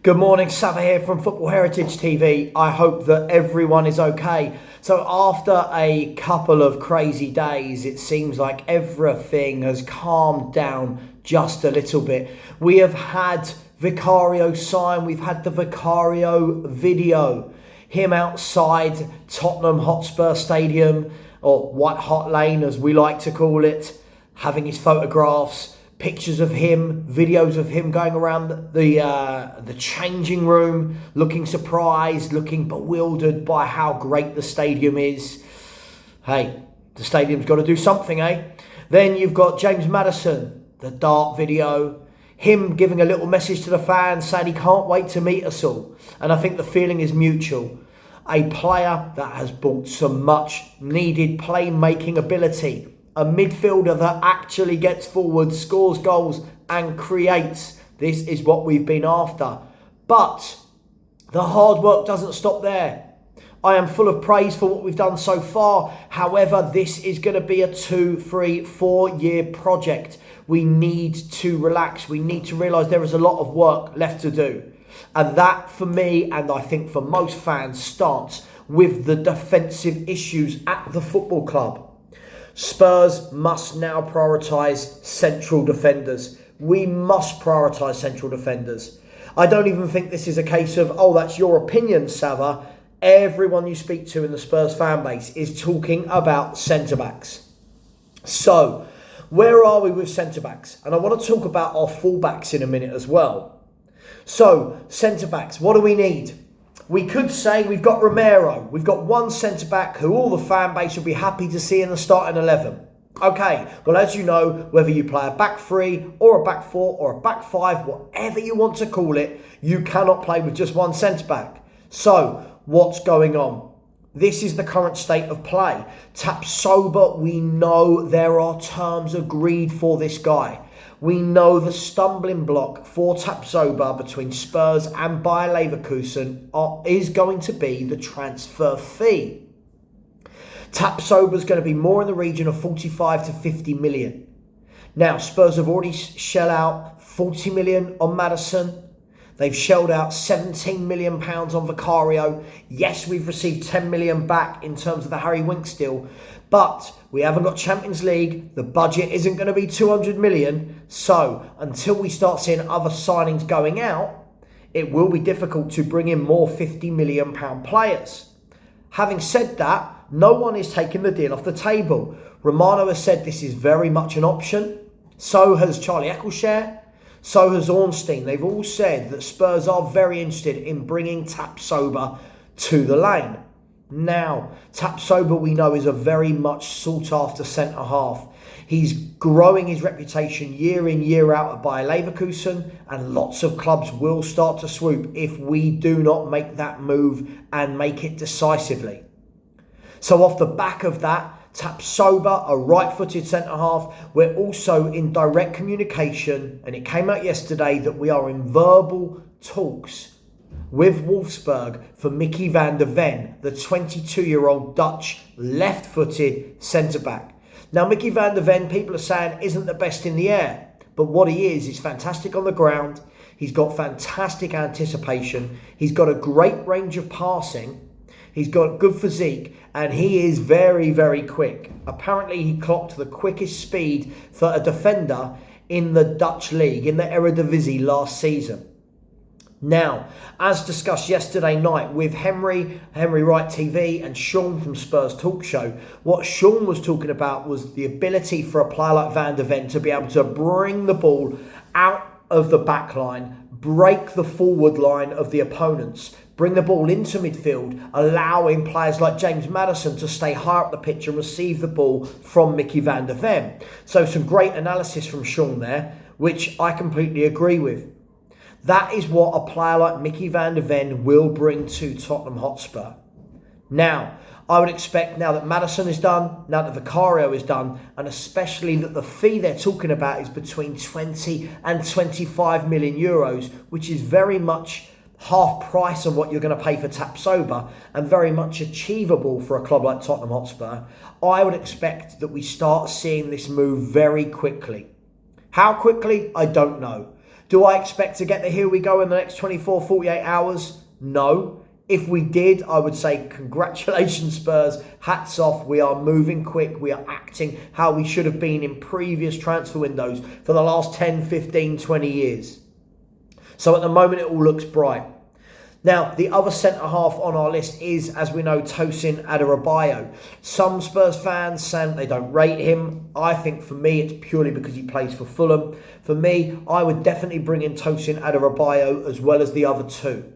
Good morning, Sava here from Football Heritage TV. I hope that everyone is okay. So after a couple of crazy days, it seems like everything has calmed down just a little bit. We have had Vicario sign, we've had the Vicario video. Him outside Tottenham Hotspur Stadium, or White Hart Lane as we like to call it, having his photographs, pictures of him, videos of him going around the changing room, looking surprised, looking bewildered by how great the stadium is. Hey, the stadium's got to do something, eh? Then you've got James Maddison, the dart video, him giving a little message to the fans saying he can't wait to meet us all. And I think the feeling is mutual. A player that has brought some much needed playmaking ability. A midfielder that actually gets forward, scores goals and creates. This is what we've been after. But the hard work doesn't stop there. I am full of praise for what we've done so far. However, this is going to be a 2, 3, 4 year project. We need to relax. We need to realise there is a lot of work left to do. And that for me, and I think for most fans, starts with the defensive issues at the football club. Spurs must now prioritise central defenders. We must prioritise central defenders. I don't even think this is a case of, oh, that's your opinion, Sava. Everyone you speak to in the Spurs fan base is talking about centre-backs. So, where are we with centre-backs? And I want to talk about our full-backs in a minute as well. So, centre-backs, what do we need? We could say we've got Romero. We've got one centre-back who all the fan base will be happy to see in the starting 11. Okay, well, as you know, whether you play a back 3 or a back 4 or a back 5, whatever you want to call it, you cannot play with just one centre-back. So, what's going on? This is the current state of play. Tapsoba, we know there are terms agreed for this guy. We know the stumbling block for Tapsoba between Spurs and Bayer Leverkusen is going to be the transfer fee. Tapsoba is going to be more in the region of 45 to 50 million. Now, Spurs have already shelled out 40 million on Maddison. They've shelled out £17 million on Vicario. Yes, we've received 10 million back in terms of the Harry Winks deal, but we haven't got Champions League. The budget isn't going to be 200 million. So until we start seeing other signings going out, it will be difficult to bring in more £50 million players. Having said that, no one is taking the deal off the table. Romano has said this is very much an option. So has Charlie Eccleshare. So has Ornstein. They've all said that Spurs are very interested in bringing Tapsoba to the lane. Now, Tapsoba we know is a very much sought after centre-half. He's growing his reputation year in, year out at Bayer Leverkusen, and lots of clubs will start to swoop if we do not make that move and make it decisively. So off the back of that, Tapsoba, a right-footed centre-half, we're also in direct communication, and it came out yesterday that we are in verbal talks with Wolfsburg for Micky van der Ven, the 22-year-old Dutch left-footed centre-back. Now, Micky van der Ven, people are saying, isn't the best in the air. But what he is fantastic on the ground. He's got fantastic anticipation. He's got a great range of passing. He's got good physique, and he is very, very quick. Apparently, he clocked the quickest speed for a defender in the Dutch league, in the Eredivisie last season. Now, as discussed yesterday night with Henry Wright TV and Sean from Spurs Talk Show, what Sean was talking about was the ability for a player like Van der Ven to be able to bring the ball out of the back line, break the forward line of the opponents, bring the ball into midfield, allowing players like James Maddison to stay high up the pitch and receive the ball from Micky van der Ven. So some great analysis from Sean there, which I completely agree with. That is what a player like Micky van der Ven will bring to Tottenham Hotspur. Now, I would expect now that Maddison is done, now that Vicario is done, and especially that the fee they're talking about is between 20 and 25 million euros, which is very much half price of what you're going to pay for Tapsoba and very much achievable for a club like Tottenham Hotspur. I would expect that we start seeing this move very quickly. How quickly? I don't know. Do I expect to get the here we go in the next 24, 48 hours? No. If we did, I would say congratulations Spurs, hats off, we are moving quick, we are acting how we should have been in previous transfer windows for the last 10, 15, 20 years. So at the moment it all looks bright. Now, the other centre-half on our list is, as we know, Tosin Adarabioyo. Some Spurs fans saying they don't rate him. I think for me, it's purely because he plays for Fulham. For me, I would definitely bring in Tosin Adarabioyo as well as the other two.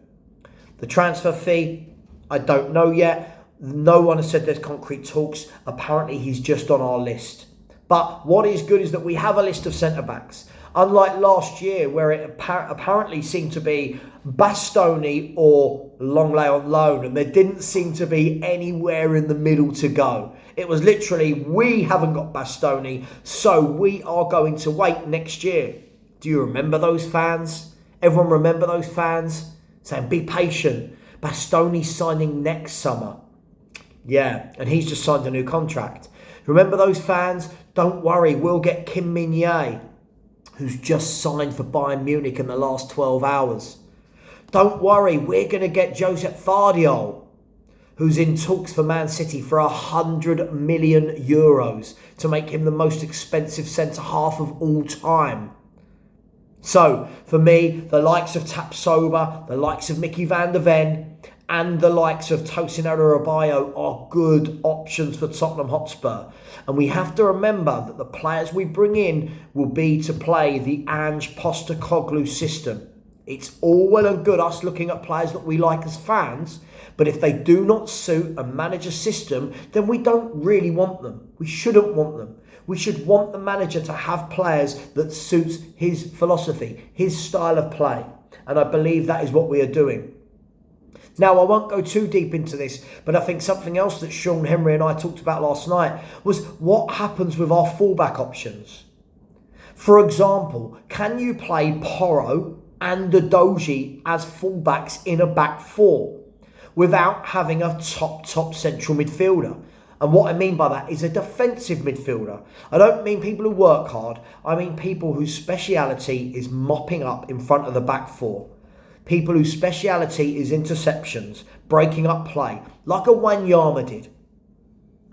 The transfer fee, I don't know yet. No one has said there's concrete talks. Apparently, he's just on our list. But what is good is that we have a list of centre-backs. Unlike last year, where it apparently seemed to be Bastoni or Longley on loan, and there didn't seem to be anywhere in the middle to go. It was literally, we haven't got Bastoni, so we are going to wait next year. Do you remember those fans? Everyone remember those fans? Saying, be patient. Bastoni's signing next summer. Yeah, and he's just signed a new contract. Remember those fans? Don't worry, we'll get Kim Min-jae, who's just signed for Bayern Munich in the last 12 hours. Don't worry, we're going to get Josep Vardiol, who's in talks for Man City for €100 million to make him the most expensive centre-half of all time. So, for me, the likes of Tapsoba, the likes of Micky van der Ven, and the likes of Tosin Adarabioyo are good options for Tottenham Hotspur. And we have to remember that the players we bring in will be to play the Ange Postecoglou system. It's all well and good us looking at players that we like as fans, but if they do not suit a manager system, then we don't really want them. We shouldn't want them. We should want the manager to have players that suits his philosophy, his style of play. And I believe that is what we are doing. Now, I won't go too deep into this, but I think something else that Sean Henry and I talked about last night was what happens with our fullback options. For example, can you play Porro and Udogie as fullbacks in a back four without having a top central midfielder? And what I mean by that is a defensive midfielder. I don't mean people who work hard. I mean people whose speciality is mopping up in front of the back four. People whose speciality is interceptions, breaking up play, like a Wanyama did.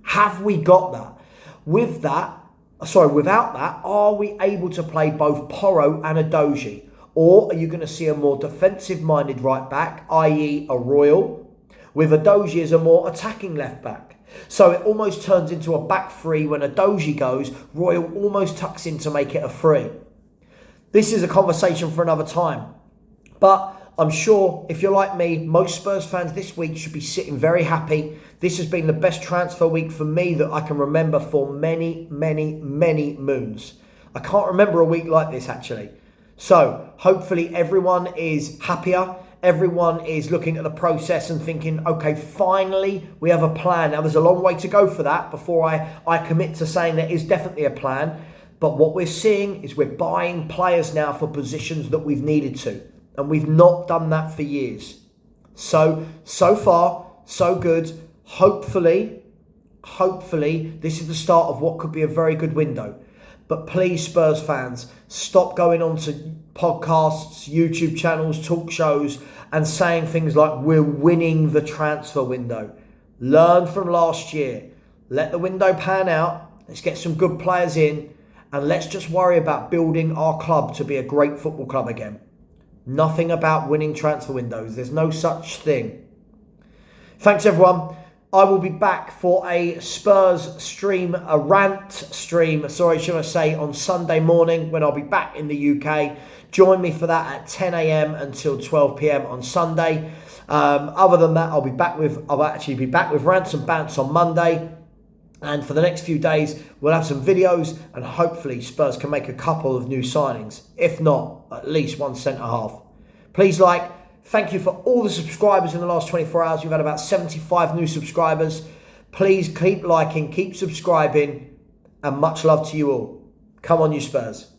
Have we got that? Without that, are we able to play both Porro and Udogie? Or are you going to see a more defensive-minded right back, i.e. a Royal, with Udogie as a more attacking left back? So it almost turns into a back three when Udogie goes, Royal almost tucks in to make it a three. This is a conversation for another time. But I'm sure if you're like me, most Spurs fans this week should be sitting very happy. This has been the best transfer week for me that I can remember for many, many, many moons. I can't remember a week like this actually. So hopefully everyone is happier. Everyone is looking at the process and thinking, okay, finally we have a plan. Now there's a long way to go for that before I commit to saying there is definitely a plan. But what we're seeing is we're buying players now for positions that we've needed to. And we've not done that for years. So far, so good. Hopefully, this is the start of what could be a very good window. But please, Spurs fans, stop going on to podcasts, YouTube channels, talk shows, and saying things like, we're winning the transfer window. Learn from last year. Let the window pan out. Let's get some good players in. And let's just worry about building our club to be a great football club again. Nothing about winning transfer windows. There's no such thing. Thanks, everyone. I will be back for a Spurs stream, a rant stream, should I say, on Sunday morning when I'll be back in the UK. Join me for that at 10 a.m. until 12 p.m. on Sunday. Other than that, I'll actually be back with Rants and Bants on Monday. And for the next few days, we'll have some videos and hopefully Spurs can make a couple of new signings. If not, at least one centre-half. Please thank you for all the subscribers in the last 24 hours. We've had about 75 new subscribers. Please keep liking, keep subscribing, and much love to you all. Come on, you Spurs.